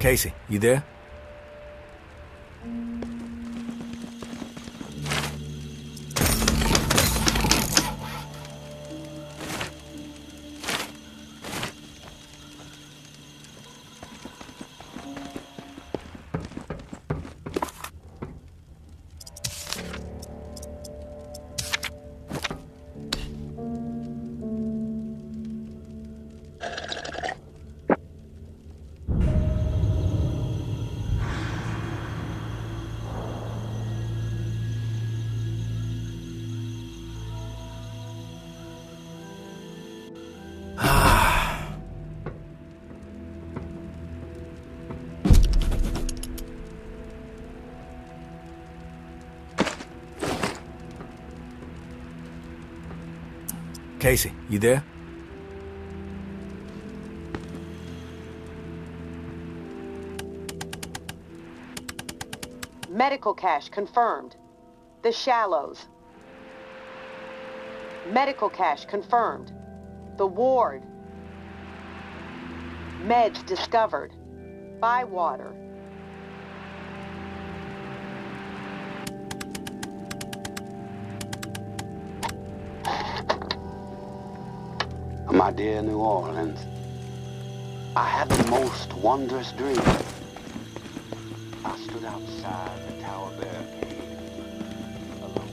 Casey, you there? Casey, you there? Medical cache confirmed. The Shallows. Medical cache confirmed. The Ward. Meds discovered. Bywater. My dear New Orleans, I had the most wondrous dream. I stood outside the tower barricade, alone.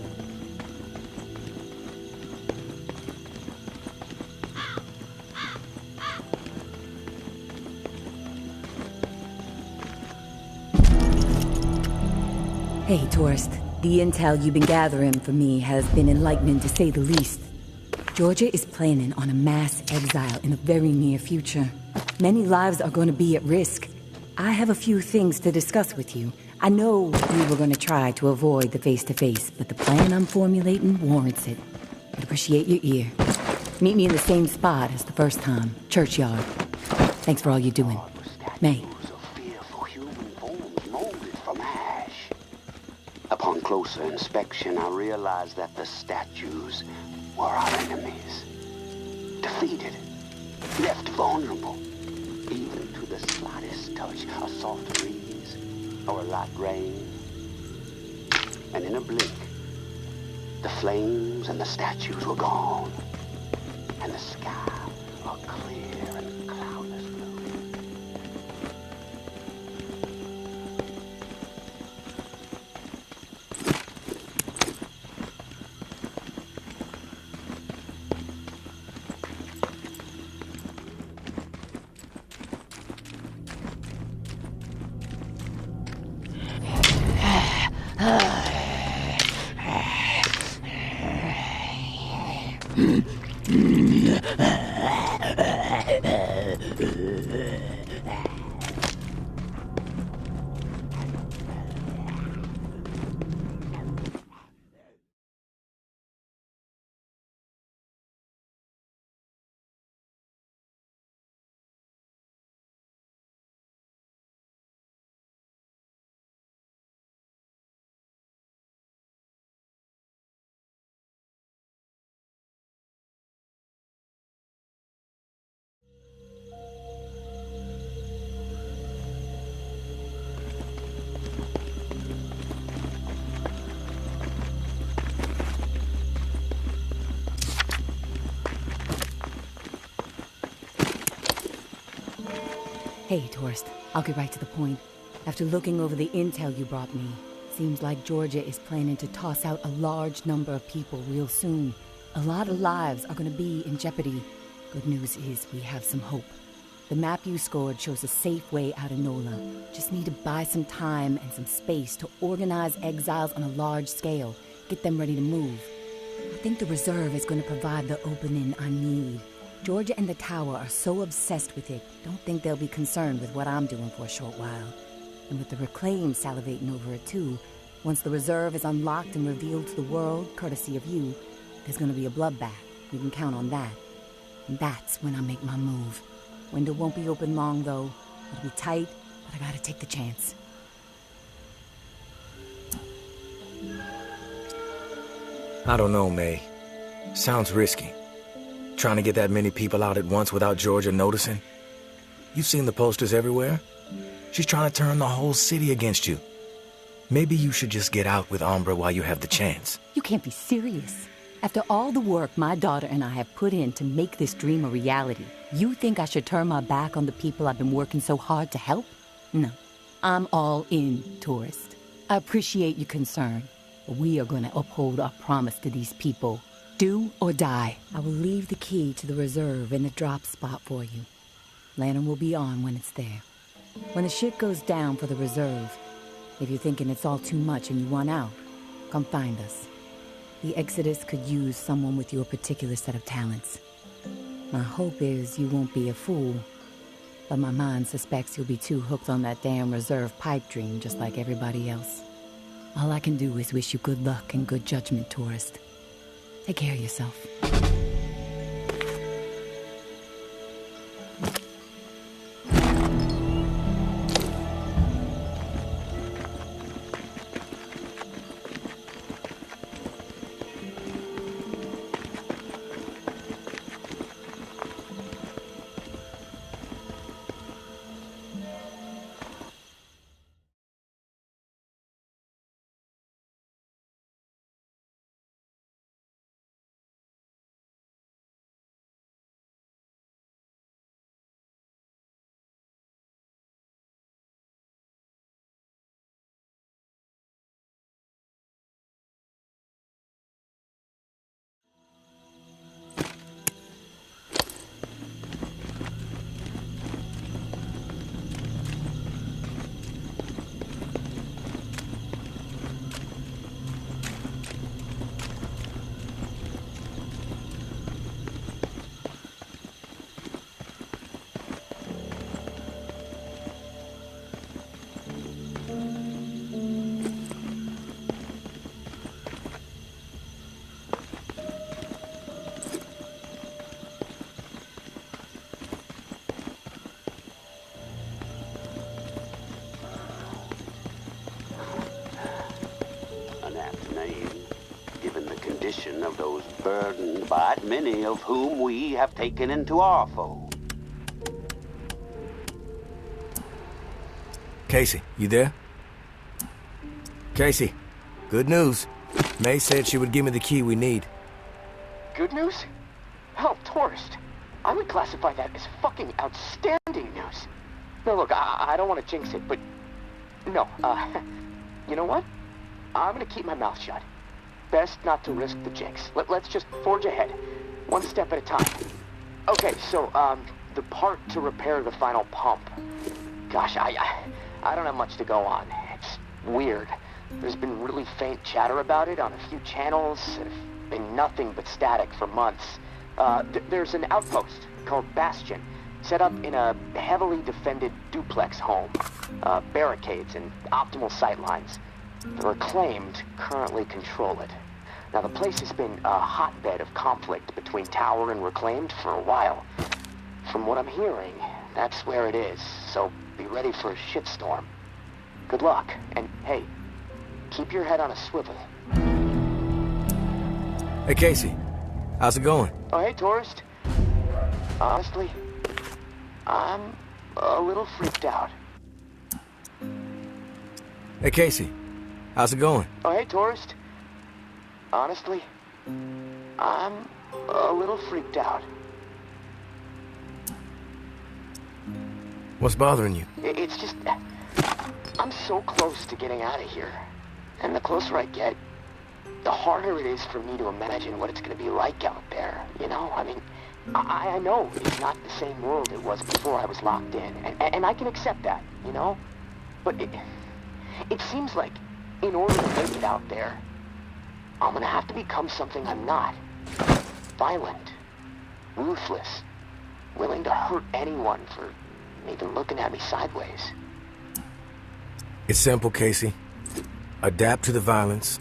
Hey, tourist. The intel you've been gathering for me has been enlightening to say the least. Georgia is planning on a mass exile in the very near future. Many lives are going to be at risk. I have a few things to discuss with you. I know we were going to try to avoid the face-to-face, but the plan I'm formulating warrants it. I'd appreciate your ear. Meet me in the same spot as the first time, Churchyard. Thanks for all you're doing. May. Fearful human bones molded from ash. Upon closer inspection, I realized that the statues were our enemies. Defeated, left vulnerable, even to the slightest touch, a soft breeze or a light rain. And in a blink, the flames and the statues were gone, and the sky a clear and cloudless blue. Hey, tourist. I'll get right to the point. After looking over the intel you brought me, seems like Georgia is planning to toss out a large number of people real soon. A lot of lives are going to be in jeopardy. Good news is we have some hope. The map you scored shows a safe way out of NOLA. Just need to buy some time and some space to organize exiles on a large scale. Get them ready to move. I think the reserve is going to provide the opening I need. Georgia and the tower are so obsessed with it, don't think they'll be concerned with what I'm doing for a short while. And with the Reclaim salivating over it too, once the reserve is unlocked and revealed to the world, courtesy of you, there's gonna be a bloodbath. You can count on that. And that's when I make my move. Window won't be open long though. It'll be tight, but I gotta take the chance. I don't know, May. Sounds risky. Trying to get that many people out at once without Georgia noticing? You've seen the posters everywhere? She's trying to turn the whole city against you. Maybe you should just get out with Umbra while you have the chance. You can't be serious. After all the work my daughter and I have put in to make this dream a reality, you think I should turn my back on the people I've been working so hard to help? No. I'm all in, tourist. I appreciate your concern, but we are going to uphold our promise to these people. Do or die. I will leave the key to the reserve in the drop spot for you. Lantern will be on when it's there. When the shit goes down for the reserve, if you're thinking it's all too much and you want out, come find us. The Exodus could use someone with your particular set of talents. My hope is you won't be a fool, but my mind suspects you'll be too hooked on that damn reserve pipe dream just like everybody else. All I can do is wish you good luck and good judgment, tourist. Take care of yourself. Of those burdened by it, many of whom we have taken into our fold. Casey, you there? Casey, good news. May said she would give me the key we need. Good news? Hell, tourist. I would classify that as fucking outstanding news. No, look, I don't want to jinx it, but... No, you know what? I'm gonna keep my mouth shut. Best not to risk the jinx. Let's just forge ahead, one step at a time. Okay, so, the part to repair the final pump. Gosh, I don't have much to go on. It's weird. There's been really faint chatter about it on a few channels. It's been nothing but static for months. There's an outpost called Bastion, set up in a heavily defended duplex home. Barricades and optimal sightlines. The Reclaimed currently control it. Now, the place has been a hotbed of conflict between Tower and Reclaimed for a while. From what I'm hearing, that's where it is, so be ready for a shitstorm. Good luck, and hey, keep your head on a swivel. Hey, Casey. How's it going? Oh, hey, tourist. Honestly, I'm a little freaked out. Hey, Casey. How's it going? Oh, hey, tourist. Honestly, I'm a little freaked out. What's bothering you? It's just... I'm so close to getting out of here. And the closer I get, the harder it is for me to imagine what it's going to be like out there, you know? I mean, I know it's not the same world it was before I was locked in, and I can accept that, you know? But it seems like in order to make it out there, I'm gonna have to become something I'm not. Violent, ruthless, willing to hurt anyone for even looking at me sideways. It's simple, Casey. Adapt to the violence,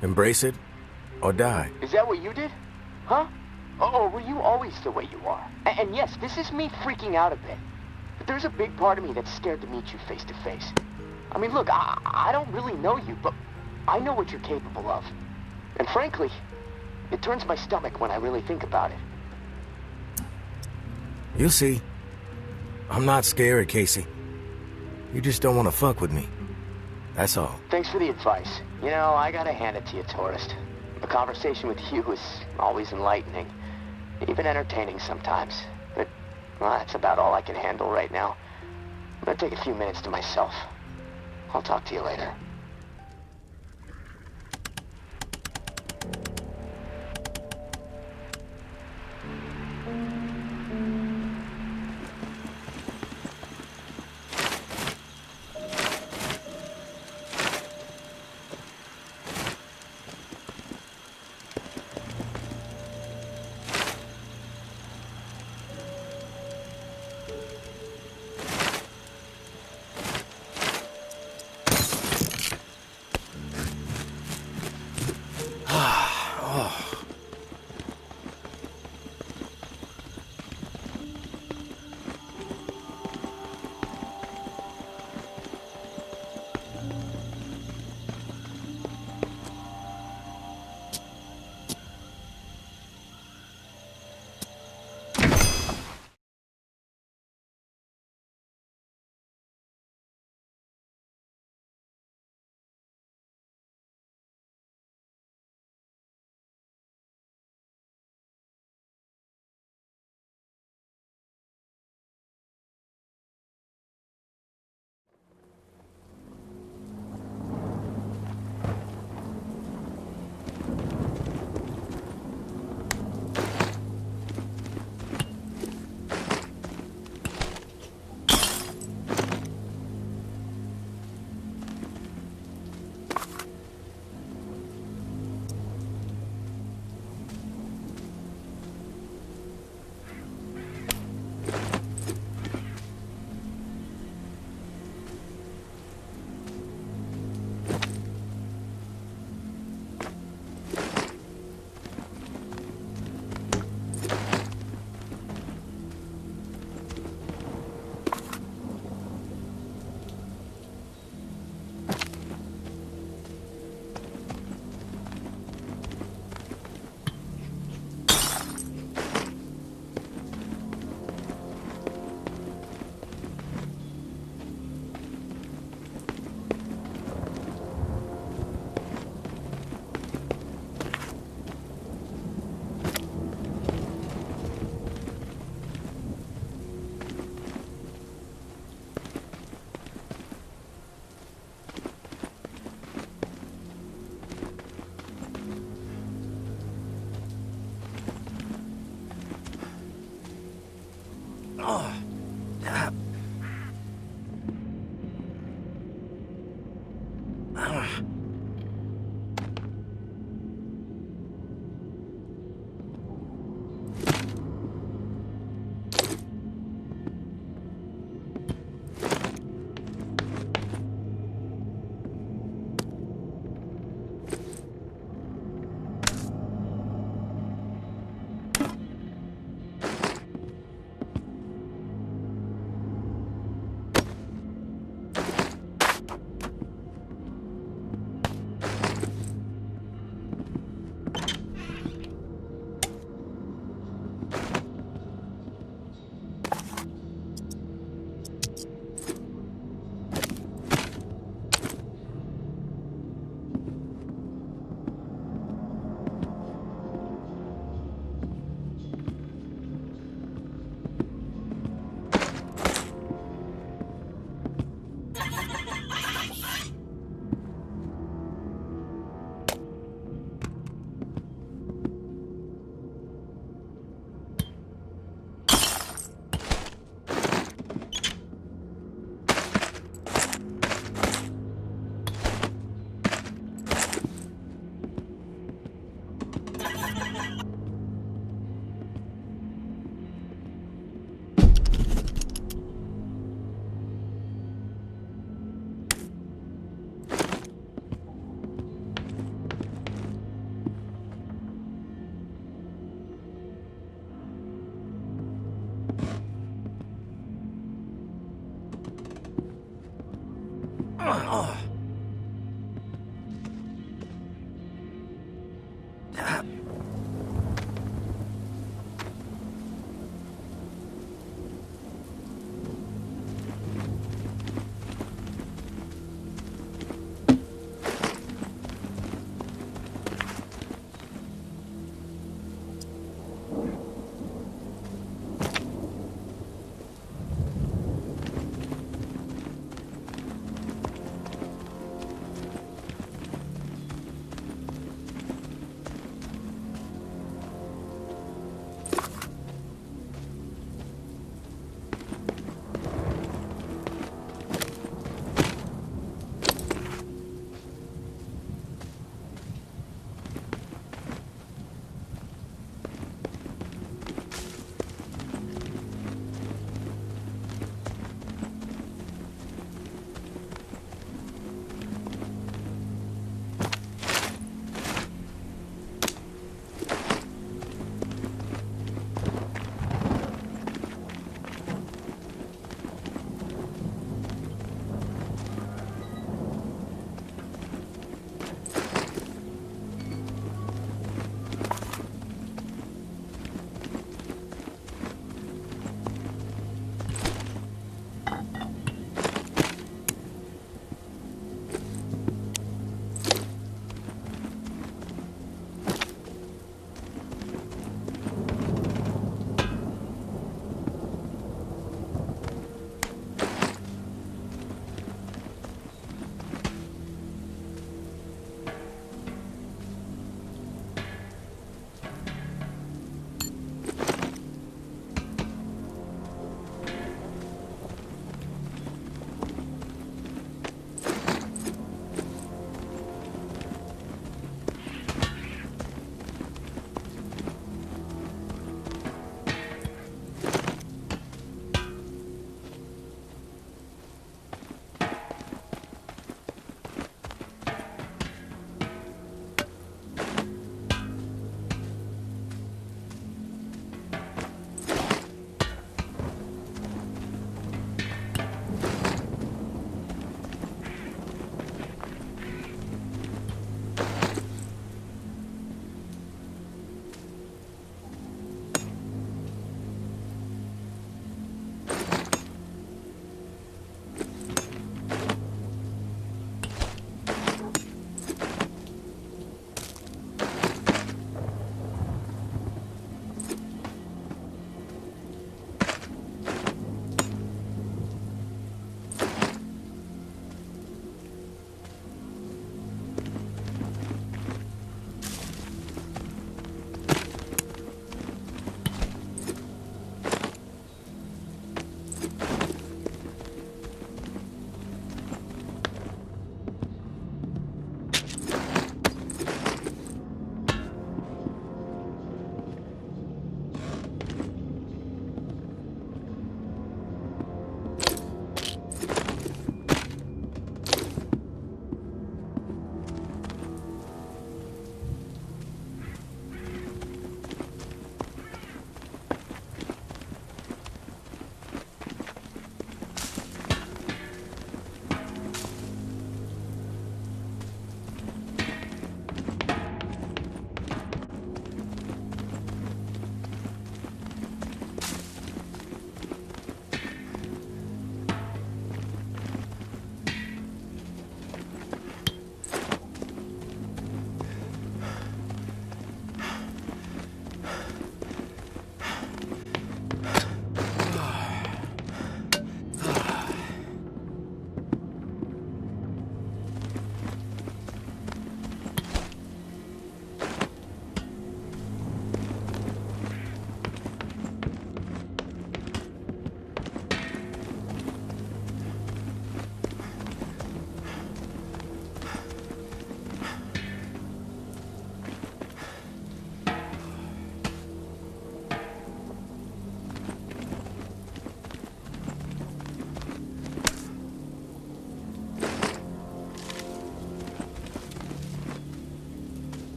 embrace it, or die. Is that what you did? Huh? Or were you always the way you are? And yes, this is me freaking out a bit. But there's a big part of me that's scared to meet you face to face. I mean, look, I don't really know you, but I know what you're capable of. And frankly, it turns my stomach when I really think about it. You'll see. I'm not scared, Casey. You just don't want to fuck with me. That's all. Thanks for the advice. You know, I gotta hand it to you, tourist. A conversation with you is always enlightening. Even entertaining sometimes. But, well, that's about all I can handle right now. I'm gonna take a few minutes to myself. I'll talk to you later.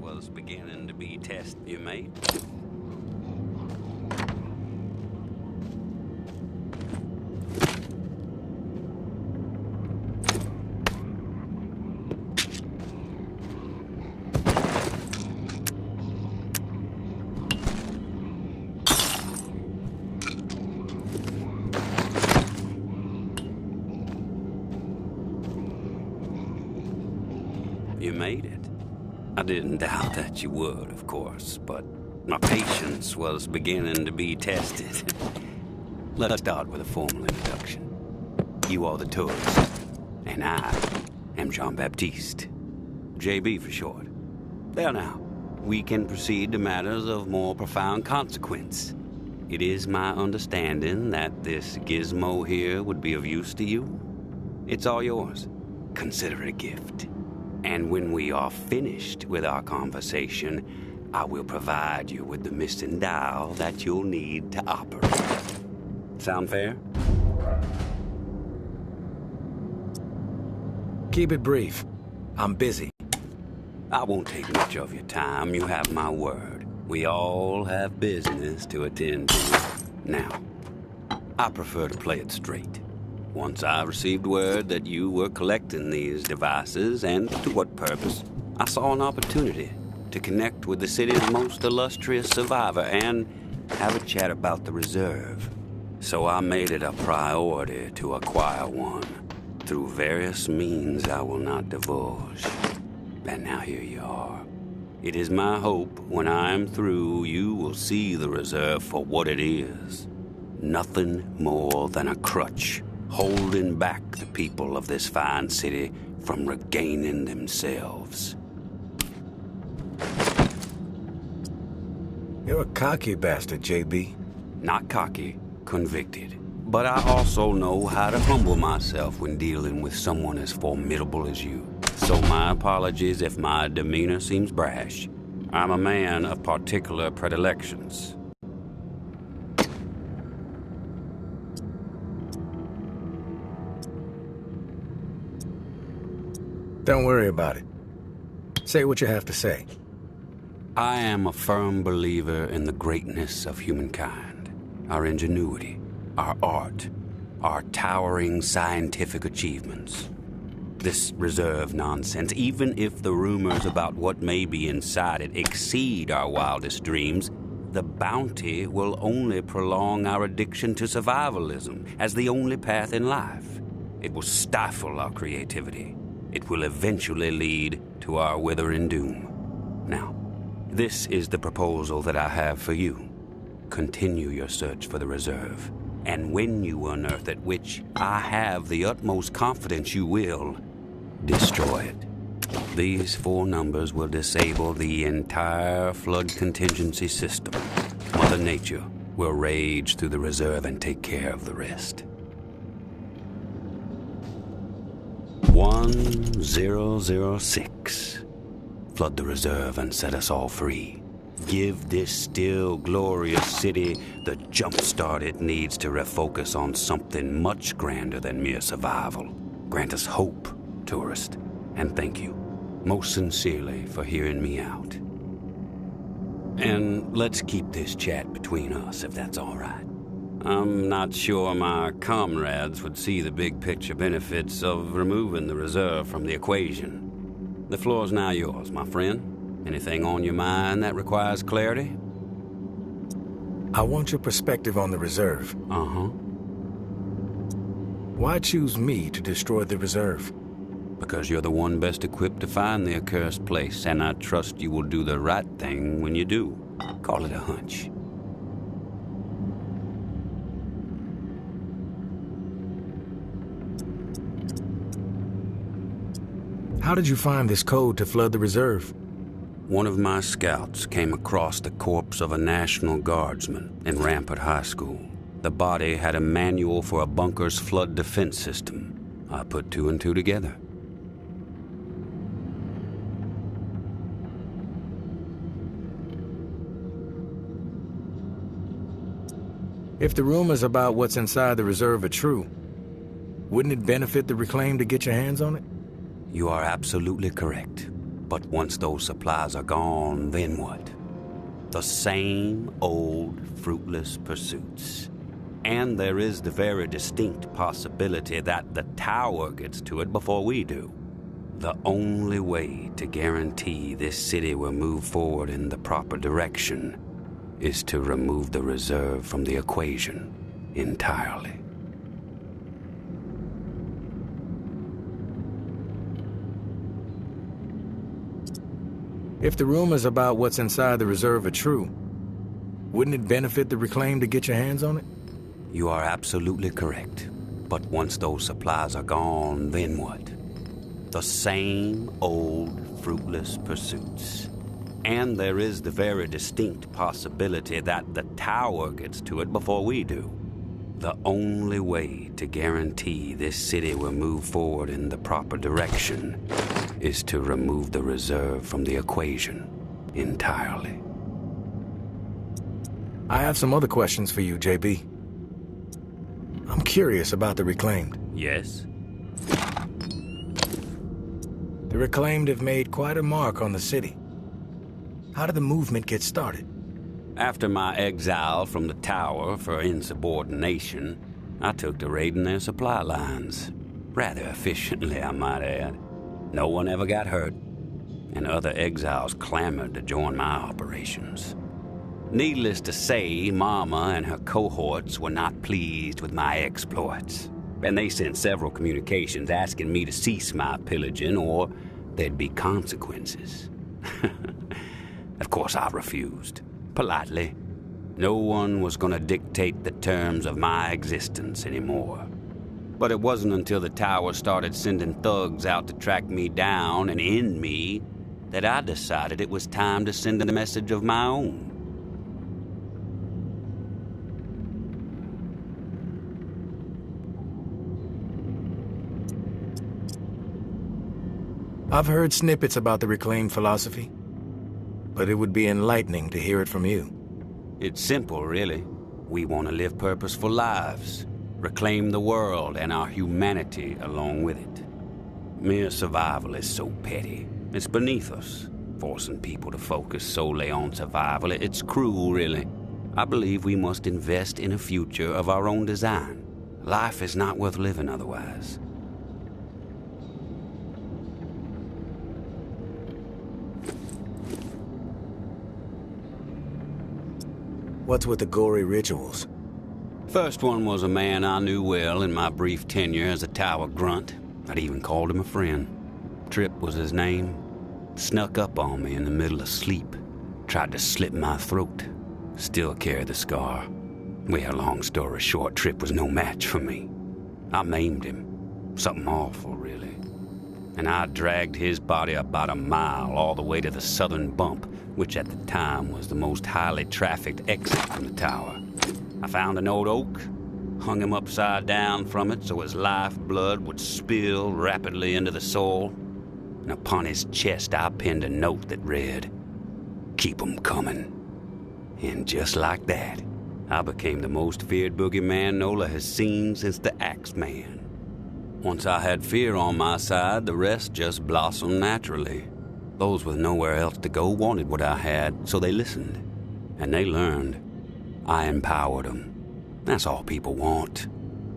was beginning to be tested, you mate. You made it. I didn't doubt that you would, of course, but my patience was beginning to be tested. Let's start with a formal introduction. You are the tourist, and I am Jean-Baptiste. JB for short. There now, we can proceed to matters of more profound consequence. It is my understanding that this gizmo here would be of use to you. It's all yours. Consider it a gift. And when we are finished with our conversation, I will provide you with the missing dial that you'll need to operate. Sound fair? Keep it brief. I'm busy. I won't take much of your time. You have my word. We all have business to attend to. Now, I prefer to play it straight. Once I received word that you were collecting these devices, and to what purpose, I saw an opportunity to connect with the city's most illustrious survivor and have a chat about the reserve. So I made it a priority to acquire one, through various means I will not divulge. And now here you are. It is my hope when I am through, you will see the reserve for what it is. Nothing more than a crutch, holding back the people of this fine city from regaining themselves. You're a cocky bastard, JB. Not cocky, convicted. But I also know how to humble myself when dealing with someone as formidable as you. So my apologies if my demeanor seems brash. I'm a man of particular predilections. Don't worry about it. Say what you have to say. I am a firm believer in the greatness of humankind, our ingenuity, our art, our towering scientific achievements. This reserve nonsense, even if the rumors about what may be inside it exceed our wildest dreams, the bounty will only prolong our addiction to survivalism as the only path in life. It will stifle our creativity. It will eventually lead to our withering doom. Now, this is the proposal that I have for you. Continue your search for the reserve, and when you unearth it, which I have the utmost confidence you will, destroy it. These 4 numbers will disable the entire flood contingency system. Mother Nature will rage through the reserve and take care of the rest. 1006. Flood the reserve and set us all free. Give this still glorious city the jump start it needs to refocus on something much grander than mere survival. Grant us hope, tourist, and thank you most sincerely for hearing me out. And let's keep this chat between us, if that's all right. I'm not sure my comrades would see the big picture benefits of removing the reserve from the equation. The floor's now yours, my friend. Anything on your mind that requires clarity? I want your perspective on the reserve. Uh-huh. Why choose me to destroy the reserve? Because you're the one best equipped to find the accursed place, and I trust you will do the right thing when you do. Call it a hunch. How did you find this code to flood the reserve? One of my scouts came across the corpse of a National Guardsman in Rampart High School. The body had a manual for a bunker's flood defense system. I put 2 and 2 together. If the rumors about what's inside the reserve are true, wouldn't it benefit the Reclaim to get your hands on it? You are absolutely correct. But once those supplies are gone, then what? The same old fruitless pursuits. And there is the very distinct possibility that the tower gets to it before we do. The only way to guarantee this city will move forward in the proper direction is to remove the reserve from the equation entirely. If the rumors about what's inside the reserve are true, wouldn't it benefit the Reclaim to get your hands on it? You are absolutely correct. But once those supplies are gone, then what? The same old fruitless pursuits. And there is the very distinct possibility that the tower gets to it before we do. The only way to guarantee this city will move forward in the proper direction is to remove the reserve from the equation entirely. I have some other questions for you, JB. I'm curious about the Reclaimed. Yes? The Reclaimed have made quite a mark on the city. How did the movement get started? After my exile from the tower for insubordination, I took to raiding their supply lines. Rather efficiently, I might add. No one ever got hurt, and other exiles clamored to join my operations. Needless to say, Mama and her cohorts were not pleased with my exploits, and they sent several communications asking me to cease my pillaging or there'd be consequences. Of course, I refused, politely. No one was going to dictate the terms of my existence anymore. But it wasn't until the tower started sending thugs out to track me down and end me that I decided it was time to send a message of my own. I've heard snippets about the Reclaimed philosophy, but it would be enlightening to hear it from you. It's simple, really. We want to live purposeful lives, reclaim the world and our humanity along with it. Mere survival is so petty. It's beneath us, forcing people to focus solely on survival. It's cruel, really. I believe we must invest in a future of our own design. Life is not worth living otherwise. What's with the gory rituals? First one was a man I knew well in my brief tenure as a tower grunt. I'd even called him a friend. Tripp was his name. Snuck up on me in the middle of sleep. Tried to slit my throat. Still carry the scar. Well, long story short, Tripp was no match for me. I maimed him. Something awful, really. And I dragged his body about a mile all the way to the southern bump, which at the time was the most highly trafficked exit from the tower. I found an old oak, hung him upside down from it so his lifeblood would spill rapidly into the soil, and upon his chest I pinned a note that read, "Keep 'em coming." And just like that, I became the most feared boogeyman NOLA has seen since the Axeman. Once I had fear on my side, the rest just blossomed naturally. Those with nowhere else to go wanted what I had, so they listened. And they learned. I empowered them. That's all people want.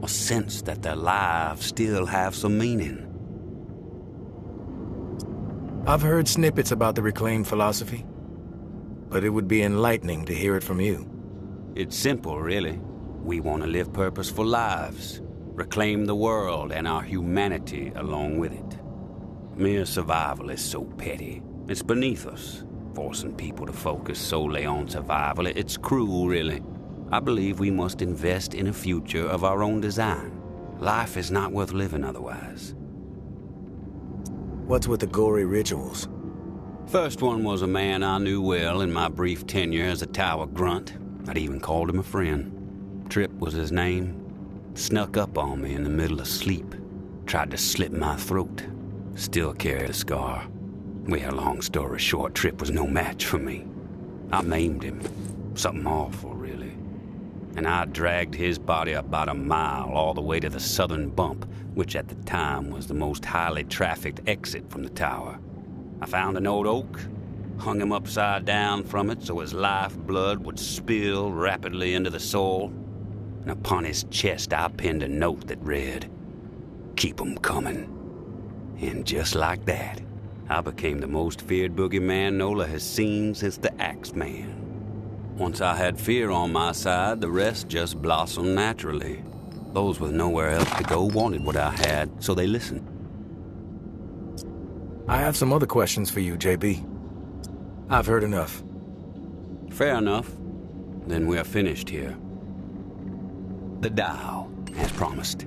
A sense that their lives still have some meaning. I've heard snippets about the Reclaimed philosophy, but it would be enlightening to hear it from you. It's simple, really. We want to live purposeful lives, reclaim the world and our humanity along with it. Mere survival is so petty. It's beneath us, forcing people to focus solely on survival. It's cruel, really. I believe we must invest in a future of our own design. Life is not worth living otherwise. What's with the gory rituals? First one was a man I knew well in my brief tenure as a tower grunt. I'd even called him a friend. Tripp was his name. Snuck up on me in the middle of sleep. Tried to slit my throat. Still carry the scar. Well, long story short, Tripp was no match for me. I maimed him. Something awful, really. And I dragged his body about a mile all the way to the southern bump, which at the time was the most highly trafficked exit from the tower. I found an old oak, hung him upside down from it so his lifeblood would spill rapidly into the soil, and upon his chest I pinned a note that read, "Keep 'em coming." And just like that, I became the most feared boogeyman NOLA has seen since the Axeman. Once I had fear on my side, the rest just blossomed naturally. Those with nowhere else to go wanted what I had, so they listened. I have some other questions for you, JB. I've heard enough. Fair enough. Then we're finished here. The dial, as promised.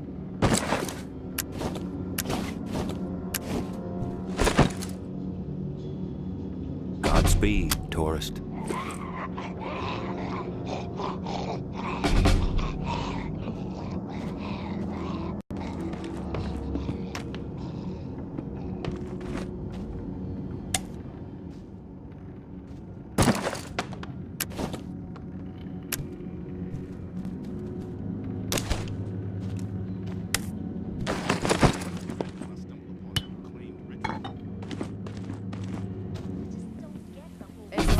Godspeed, tourist.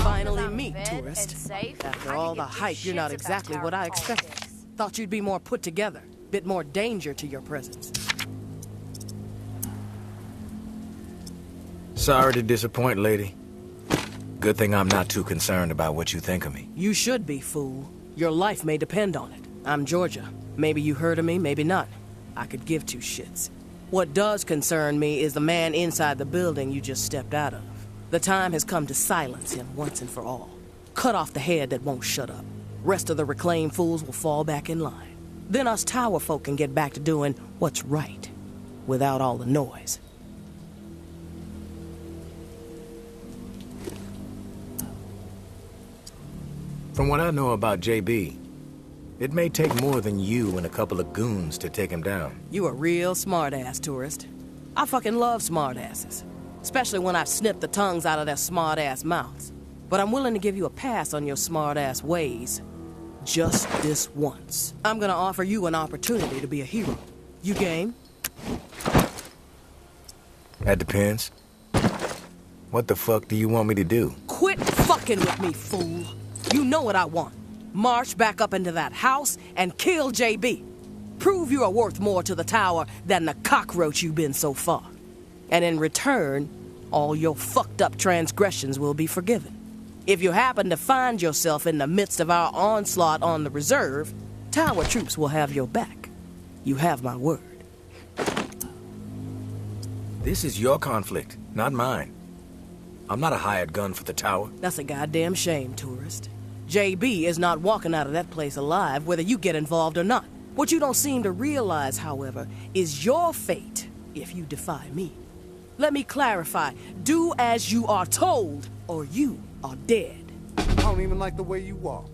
Finally meet, tourist. After all the hype, you're not exactly what I expected. Thought you'd be more put together, bit more danger to your presence. Sorry to disappoint, lady. Good thing I'm not too concerned about what you think of me. You should be, fool. Your life may depend on it. I'm Georgia. Maybe you heard of me, maybe not. I could give two shits. What does concern me is the man inside the building you just stepped out of. The time has come to silence him once and for all. Cut off the head that won't shut up. Rest of the reclaimed fools will fall back in line. Then us tower folk can get back to doing what's right, without all the noise. From what I know about JB, it may take more than you and a couple of goons to take him down. You a real smart-ass, tourist. I fucking love smart-asses. Especially when I've snipped the tongues out of their smart-ass mouths. But I'm willing to give you a pass on your smart-ass ways. Just this once. I'm gonna offer you an opportunity to be a hero. You game? That depends. What the fuck do you want me to do? Quit fucking with me, fool. You know what I want. March back up into that house and kill JB. Prove you are worth more to the tower than the cockroach you've been so far. And in return, all your fucked up transgressions will be forgiven. If you happen to find yourself in the midst of our onslaught on the reserve, tower troops will have your back. You have my word. This is your conflict, not mine. I'm not a hired gun for the tower. That's a goddamn shame, tourist. JB is not walking out of that place alive, whether you get involved or not. What you don't seem to realize, however, is your fate if you defy me. Let me clarify. Do as you are told, or you are dead. I don't even like the way you walk.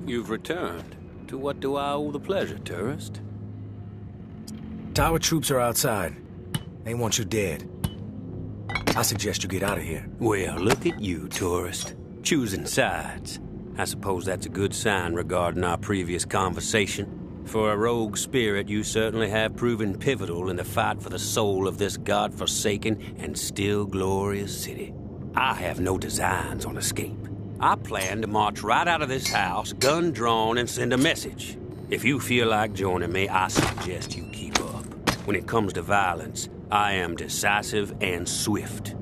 You've returned. To what do I owe the pleasure, tourist? Tower troops are outside. They want you dead. I suggest you get out of here. Well, look at you, tourist. Choosing sides. I suppose that's a good sign regarding our previous conversation. For a rogue spirit, you certainly have proven pivotal in the fight for the soul of this godforsaken and still glorious city. I have no designs on escape. I plan to march right out of this house, gun drawn, and send a message. If you feel like joining me, I suggest you keep up. When it comes to violence, I am decisive and swift.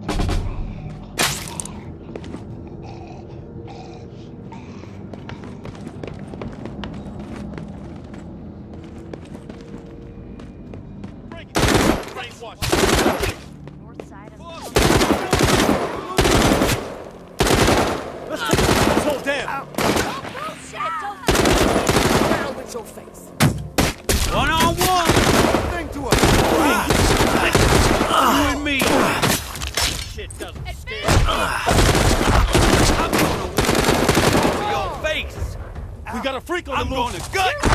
down. Down with your face. One-on-one! Thing to us. You and me! Shit doesn't scare me. I'm gonna win over your face! We got a freak on the I'm loose. gonna gut you!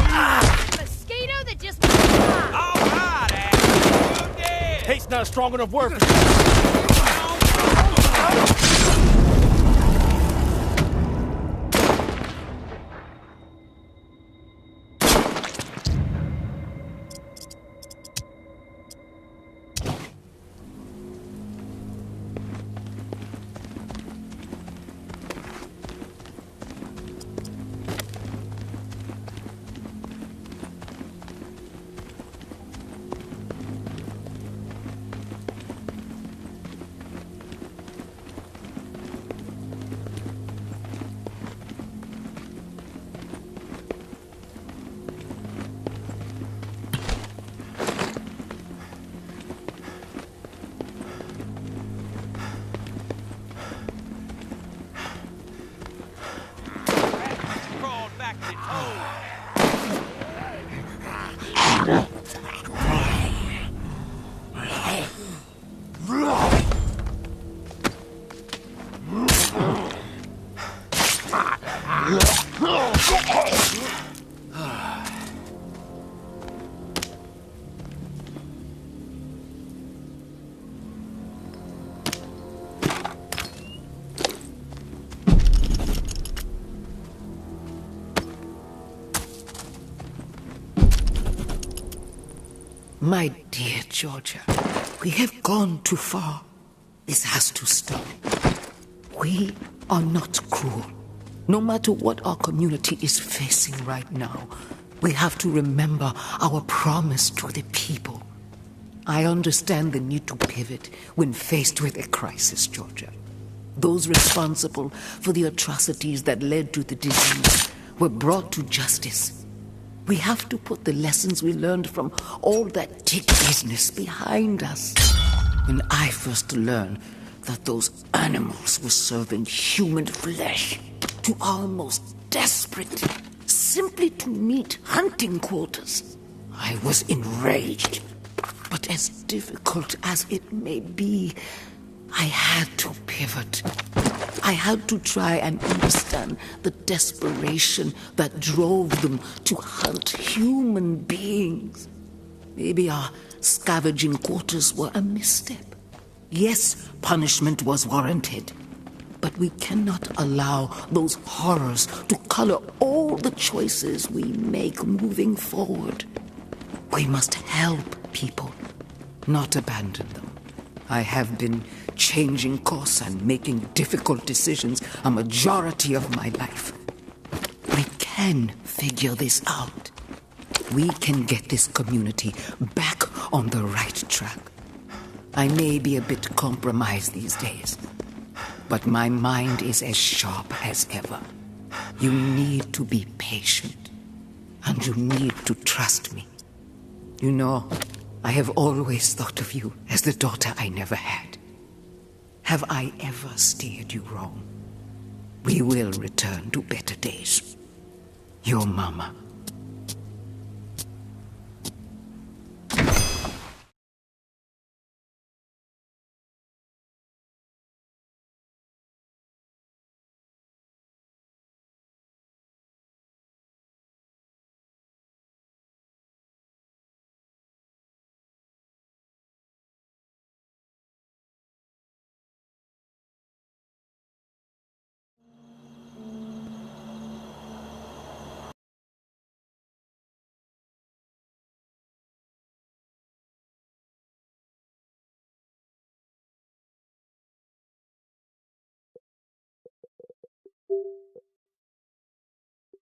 Mosquito that just wants to fly. All right, Ash! You're dead! Hate's not a strong enough word. Crawled back to its hole. My dear Georgia, we have gone too far. This has to stop. We are not cruel. No matter what our community is facing right now, we have to remember our promise to the people. I understand the need to pivot when faced with a crisis, Georgia. Those responsible for the atrocities that led to the disease were brought to justice. We have to put the lessons we learned from all that tick business behind us. When I first learned that those animals were serving human flesh to our most desperate, simply to meet hunting quotas, I was enraged. But as difficult as it may be, I had to pivot. I had to try and understand the desperation that drove them to hunt human beings. Maybe our scavenging quarters were a misstep. Yes, punishment was warranted, but we cannot allow those horrors to color all the choices we make moving forward. We must help people, not abandon them. I have been changing course and making difficult decisions a majority of my life. We can figure this out. We can get this community back on the right track. I may be a bit compromised these days, but my mind is as sharp as ever. You need to be patient, and you need to trust me. You know, I have always thought of you as the daughter I never had. Have I ever steered you wrong? We will return to better days. Your mama.